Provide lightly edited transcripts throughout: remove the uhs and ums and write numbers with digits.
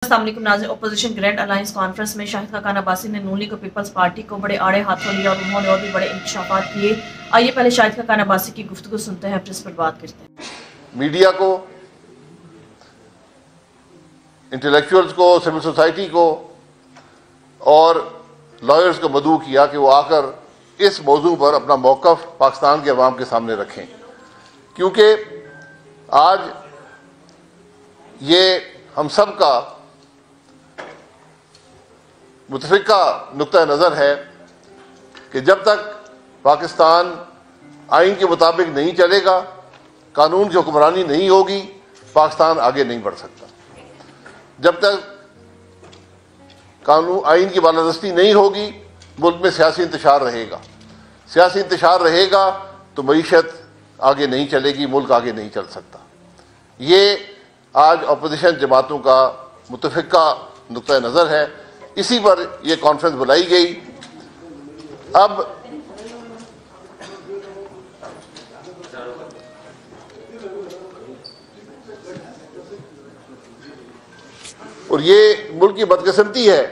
अस्सलामुअलैकुम नाज़रीन, opposition grand alliance conference में शाहिद खाकान अब्बासी ने नून लीग पीपल्स पार्टी को बड़े आड़े हाथों लिया और उन्होंने और भी बड़े इंकशाफात किए। आइए पहले शाहिद खाकान अब्बासी की गुफ्तगू सुनते हैं, फिर इस पर बात करते हैं। मीडिया को, इंटेलेक्चुअल्स को, सिविल सोसाइटी को और लॉयर्स को मदऊ किया कि वो आकर इस मौजू पर अपना मौक़िफ़ पाकिस्तान के अवाम के सामने रखें, क्योंकि आज ये हम सब का मुतफ़िका नुक्ता नज़र है कि जब तक पाकिस्तान आइन के मुताबिक नहीं चलेगा, कानून की हुक्मरानी नहीं होगी, पाकिस्तान आगे नहीं बढ़ सकता। जब तक कानून आइन की बालादस्ती नहीं होगी, मुल्क में सियासी इंतशार रहेगा। सियासी इंतशार रहेगा तो मईशत आगे नहीं चलेगी, मुल्क आगे नहीं चल सकता। ये आज अपोजिशन जमातों का मुतफ़िका नुक्ता नज़र है, इसी पर यह कॉन्फ्रेंस बुलाई गई। अब और ये मुल्क की बदकिस्मती है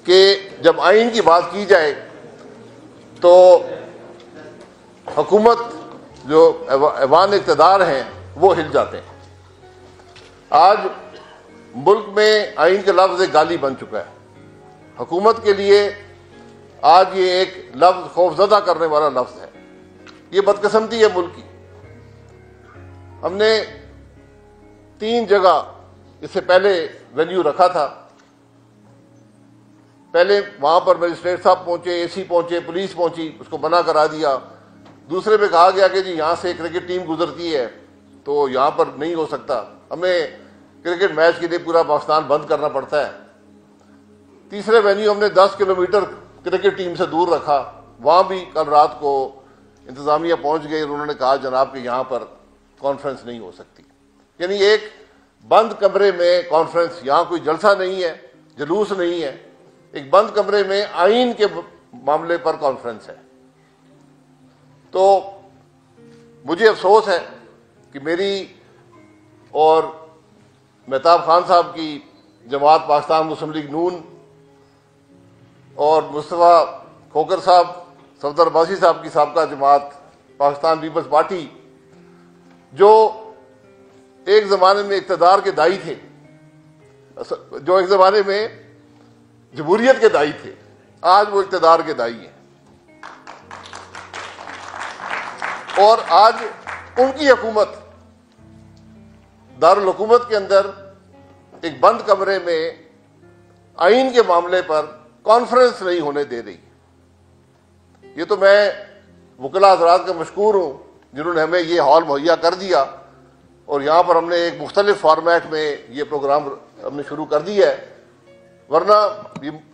कि जब आइन की बात की जाए तो हुकूमत जो ऐवान इक़्तिदार हैं वो हिल जाते हैं। आज मुल्क में आइन का लफ्ज़ एक गाली बन चुका है। हुकूमत के लिए आज ये एक लफ्ज़ खौफज़दा करने वाला लफ्ज़ है। ये बदकिस्मती है मुल्क की। हमने 3 जगह इससे पहले वेन्यू रखा था। पहले वहां पर मजिस्ट्रेट साहब पहुंचे, एसी पहुंचे, पुलिस पहुंची, उसको मना करा दिया। दूसरे पे कहा गया कि जी यहां से क्रिकेट टीम गुजरती है तो यहां पर नहीं हो सकता, हमें क्रिकेट मैच के लिए पूरा पाकिस्तान बंद करना पड़ता है। तीसरे वेन्यू हमने 10 किलोमीटर क्रिकेट टीम से दूर रखा। वहां भी कल रात को इंतजामिया पहुंच गई और उन्होंने कहा जनाब कि यहां पर कॉन्फ्रेंस नहीं हो सकती। यानी एक बंद कमरे में कॉन्फ्रेंस, यहां कोई जलसा नहीं है, जुलूस नहीं है, एक बंद कमरे में आइन के मामले पर कॉन्फ्रेंस है। तो मुझे अफसोस है कि मेरी और मेहताब खान साहब की जमात पाकिस्तान मुस्लिम लीग नून और मुस्तफ़ा खोकर साहब, सफदर अब्बासी साहब की साबका जमात पाकिस्तान पीपल्स पार्टी, जो एक ज़माने में इक़्तिदार के दाई थे, जो एक ज़माने में जमहूरियत के दाई थे, आज वो इक़्तिदार के दाई हैं। और आज उनकी हुकूमत दारुल हुकूमत के अंदर एक बंद कमरे में आइन के मामले पर कॉन्फ्रेंस नहीं होने दे रही। ये तो मैं वकला हज़रात का मशकूर हूँ जिन्होंने हमें ये हॉल मुहैया कर दिया और यहाँ पर हमने एक मुख्तलिफ फॉर्मेट में ये प्रोग्राम हमने शुरू कर दिया है। वरना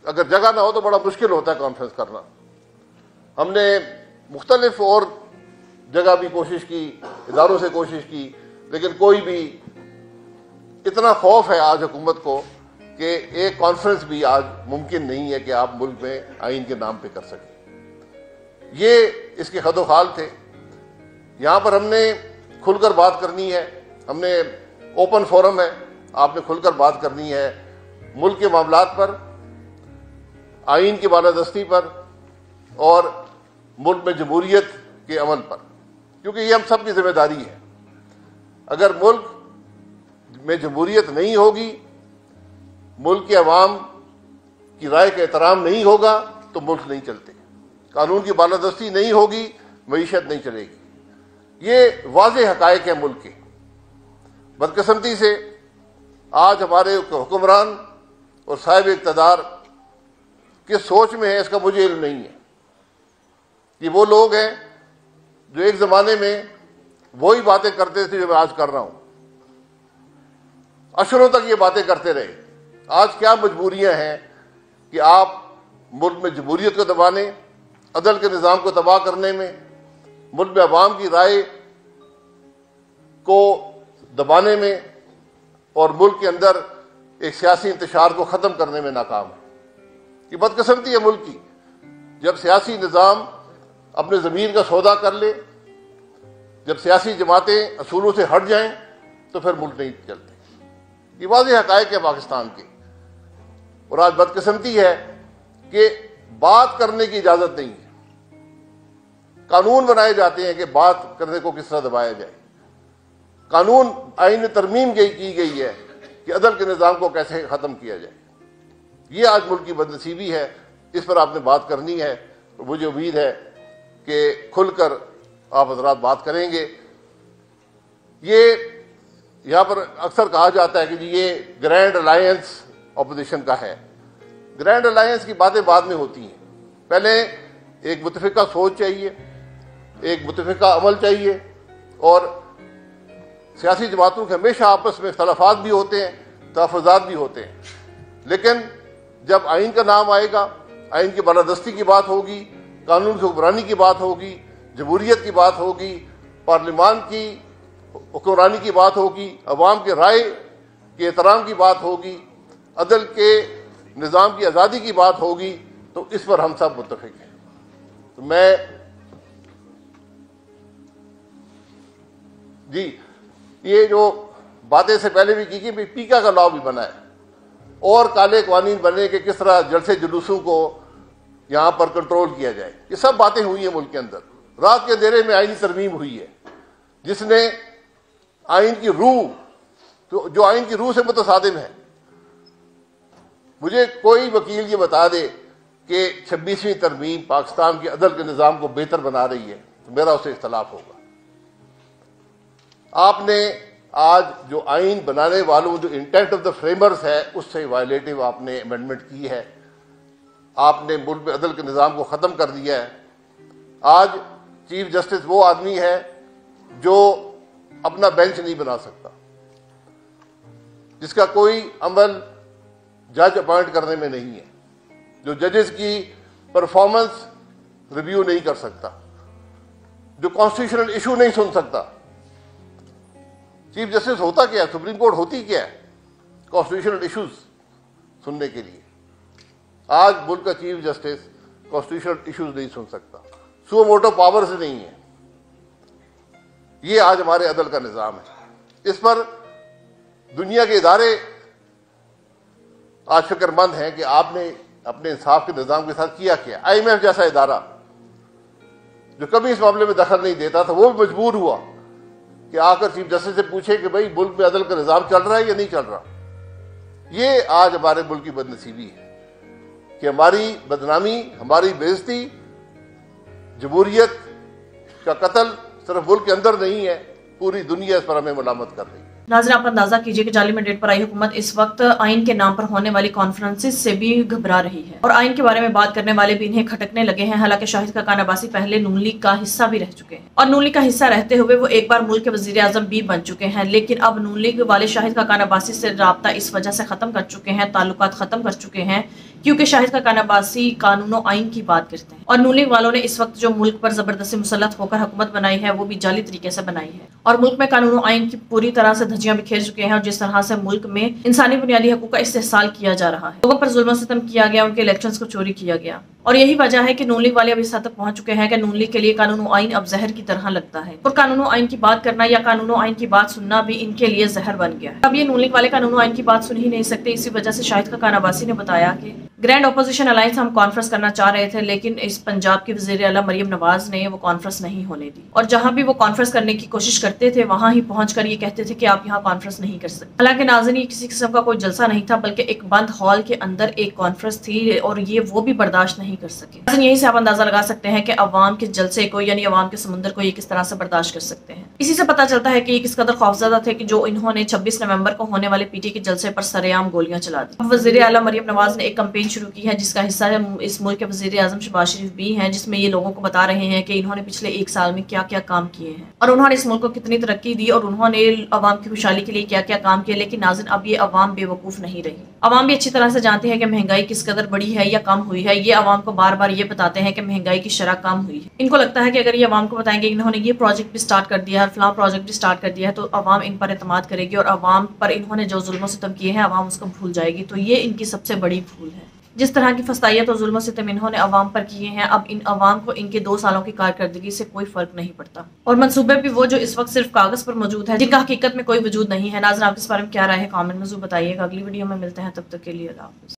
अगर जगह ना हो तो बड़ा मुश्किल होता है कॉन्फ्रेंस करना। हमने मुख्तलिफ और जगह भी कोशिश की, इदारों से कोशिश की, लेकिन कोई भी, इतना खौफ है आज हुकूमत को कि एक कॉन्फ्रेंस भी आज मुमकिन नहीं है कि आप मुल्क में आइन के नाम पे कर सकें। ये इसके खदोखाल थे। यहाँ पर हमने खुलकर बात करनी है, हमने ओपन फोरम है, आपने खुलकर बात करनी है मुल्क के मामलात पर, आइन की बालादस्ती पर और मुल्क में जमहूरियत के अमल पर, क्योंकि ये हम सब की जिम्मेदारी है। अगर मुल्क में जमहूरियत नहीं होगी, मुल्क के अवाम की राय का एहतराम नहीं होगा तो मुल्क नहीं चलते। कानून की बालादस्ती नहीं होगी, मईशत नहीं चलेगी। ये वाज़ेह हक़ाइक़ है मुल्क के। बदकिस्मती से आज हमारे हुक्मरान और साहिब इक़्तिदार किस सोच में है इसका मुझे इल्म नहीं है। कि वो लोग हैं जो एक ज़माने में वही बातें करते थे जो मैं आज कर रहा हूँ, अशरों तक ये बातें करते रहे। आज क्या मजबूरियां हैं कि आप मुल्क में जमहूरियत को दबाने, अदल के निज़ाम को तबाह करने में, मुल्क में अवाम की राय को दबाने में और मुल्क के अंदर एक सियासी इंतशार को ख़त्म करने में नाकाम है। ये बदकिस्मती है मुल्क की। जब सियासी निज़ाम अपने ज़मीर का सौदा कर ले, जब सियासी जमातें असूलों से हट जाएं तो फिर मुल्क नहीं चलते। ये वाज़ेह हक़ाइक़ है पाकिस्तान के। और आज बदकिस्मती है कि बात करने की इजाज़त नहीं है। कानून बनाए जाते हैं कि बात करने को किस तरह दबाया जाए। कानून आईन में तरमीम की गई है कि अदल के निज़ाम को कैसे ख़त्म किया जाए। ये आज मुल्क की बदनसीबी है, इस पर आपने बात करनी है। तो मुझे उम्मीद है कि खुलकर आप हज़रात बात करेंगे। ये यहाँ पर अक्सर कहा जाता है कि जी ये ग्रैंड अलायंस अपोजिशन का है। ग्रैंड अलायंस की बातें बाद में होती हैं। पहले एक मुतफ़िका सोच चाहिए, एक मुतफ़िका अमल चाहिए। और सियासी जमातों के हमेशा आपस में इख्तलाफात भी होते हैं, तहफ़्फ़ुज़ात भी होते हैं, लेकिन जब आइन का नाम आएगा, आइन की बालादस्ती की बात होगी, कानून की हुक्मरानी की बात होगी, जमहूरियत की बात होगी, पार्लिमान की हुक्मरानी की बात होगी, अवाम के राय के एहतराम की बात होगी, अदल के निज़ाम की आज़ादी की बात होगी, तो इस पर हम सब मुत्तफ़िक हैं। तो मैं जी ये जो बातें से पहले भी की कि पीका का लॉ भी बना है और काले कानून बने कि किस तरह जलसे जुलूसों को यहाँ पर कंट्रोल किया जाए। ये सब बातें हुई हैं मुल्क के अंदर। रात के अंधेरे में आईनी तरमीम हुई है जिसने आइन की रूह, तो जो आइन की रूह से मुतसादिम है। मुझे कोई वकील ये बता दे कि 26वीं तरमीम पाकिस्तान के अदल के निज़ाम को बेहतर बना रही है, तो मेरा उससे इख्तलाफ होगा। आपने आज जो आइन बनाने वालों, जो इंटेंट ऑफ द फ्रेमर्स है, उससे वायलेटिव आपने अमेंडमेंट की है। आपने मुल्क में अदल के निज़ाम को ख़त्म कर दिया है। आज चीफ जस्टिस वो आदमी है जो अपना बेंच नहीं बना सकता, जिसका कोई अमल जज अपॉइंट करने में नहीं है, जो जजेस की परफॉर्मेंस रिव्यू नहीं कर सकता, जो कॉन्स्टिट्यूशनल इशू नहीं सुन सकता। चीफ जस्टिस होता क्या है? सुप्रीम कोर्ट होती क्या है? कॉन्स्टिट्यूशनल इश्यूज सुनने के लिए। आज मुल्क का चीफ जस्टिस कॉन्स्टिट्यूशनल इश्यूज नहीं सुन सकता, सुओ मोटो पावर्स नहीं है। ये आज हमारे अदल का निज़ाम है। इस पर दुनिया के इदारे आज फिक्रमंद हैं कि आपने अपने इंसाफ के निज़ाम के साथ किया क्या। IMF जैसा इदारा जो कभी इस मामले में दखल नहीं देता था, वो भी मजबूर हुआ कि आकर चीफ जस्टिस से पूछे कि भाई मुल्क में अदल का निज़ाम चल रहा है या नहीं चल रहा। ये आज हमारे मुल्क की बदनसीबी है कि हमारी बदनामी, हमारी बेइज्जती, जमहूरियत का कत्ल सिर्फ मुल्क के अंदर नहीं है, पूरी दुनिया इस पर हमें मलामत कर रही है। नाज़रीन, आप अंदाजा कीजिए कि जाली मैंडेट पर आई हुकूमत इस वक्त आइन के नाम पर होने वाली कॉन्फ्रेंसेस से भी घबरा रही है और आइन के बारे में बात करने वाले भी इन्हें खटकने लगे हैं। हालांकि शाहिद खाकान अब्बासी पहले नून लीग का हिस्सा भी रह चुके हैं और नून लीग का हिस्सा रहते हुए वो एक बार मुल्क के वजीर आजम भी बन चुके हैं। लेकिन अब नून लीग वाले शाहिद खाकान अब्बासी से राब्ता इस वजह से खत्म कर चुके हैं, ताल्लुकात खत्म कर चुके हैं, क्योंकि शाहिद खाकान अब्बासी कानून और आइन की बात करते हैं। और नून लीग वालों ने इस वक्त जो मुल्क पर जबरदस्ती मुसल्लत होकर हुकूमत बनाई है, वो भी जाली तरीके से बनाई है और मुल्क में कानून और आइन की पूरी तरह से धज्जियां बिखेर चुके हैं। और जिस तरह से मुल्क में इंसानी बुनियादी हकूक का इस्तेहसाल किया जा रहा है, लोगों पर जुल्म सितम किया गया, उनके इलेक्शंस को चोरी किया गया। और यही वजह है कि नून लीग वाले अब इस हद तक पहुंच चुके हैं कि नून लीग के लिए कानून और आइन अब जहर की तरह लगता है और कानून और आइन की बात करना या कानून और आइन की बात सुनना भी इनके लिए जहर बन गया है। अब ये नून लीग वाले कानून और आइन की बात सुन ही नहीं सकते। इसी वजह से शाहिद खाकान अब्बासी ने बताया कि ग्रैंड अपोजिशन अलायंस हम कॉन्फ्रेंस करना चाह रहे थे, लेकिन इस पंजाब की वज़ीर आला मरियम नवाज ने वो कॉन्फ्रेंस नहीं होने दी और जहां भी वो कॉन्फ्रेंस करने की कोशिश करते थे वहां ही पहुंचकर ये कहते थे कि आप यहाँ कॉन्फ्रेंस नहीं कर सकते। हालांकि नाज़रीन, ये किसी किस्म का कोई जलसा नहीं था, बल्कि एक बंद हॉल के अंदर एक कॉन्फ्रेंस थी और ये वो भी बर्दाश्त नहीं कर सके। यहीं से आप अंदाजा लगा सकते हैं कि अवाम के जलसे को, यानी अवाम के समुंदर को ये किस तरह से बर्दाश्त कर सकते हैं। इसी से पता चलता है कि ये किस कदर खौफजदा थे कि जो इन्होंने 26 नवंबर को होने वाले पीटी के जलसे पर सरेआम गोलियां चला दी। वज़ीर आला मरियम नवाज ने एक कैंपेन शुरू की है जिसका हिस्सा इस मुल्क के वज़ीर आज़म शहबाज शरीफ भी हैं, जिसमें ये लोगों को बता रहे हैं कि इन्होंने पिछले 1 साल में क्या क्या काम किए हैं और उन्होंने इस मुल्क को कितनी तरक्की दी और उन्होंने अवाम की खुशहाली के लिए क्या क्या काम किए। लेकिन नाज़रीन, अब ये अवाम बेवकूफ नहीं रही। अवाम भी अच्छी तरह से जानते हैं कि महंगाई किस कदर बढ़ी है या कम हुई है। ये अवाम को बार बार ये बताते हैं कि महंगाई की शरह कम हुई है। इनको लगता है कि अगर ये अवाम को बताएंगे इन्होंने ये प्रोजेक्ट भी स्टार्ट कर दिया है, फलां प्रोजेक्ट भी स्टार्ट कर दिया है, तो अवाम इन पर एतमाद करेगी और अवाम पर इन्होंने जो जुल्म सितम किए हैं अवाम उसको भूल जाएगी। तो ये इनकी सबसे बड़ी भूल है। जिस तरह की फस्तायत और जुल्म सितम इन्होंने अवाम पर किए हैं, अब इन अवाम को इनके 2 सालों की कारकर्दगी से कोई फर्क नहीं पड़ता और मंसूबे भी वो जो इस वक्त सिर्फ कागज पर मौजूद है, जिनका हकीकत में कोई वजूद नहीं है। नाज़रीन, आप इस बारे में क्या राय है कमेंट में जरूर बताइएगा। अगली वीडियो में मिलते हैं, तब तक के लिए अल्लाह हाफ़िज़।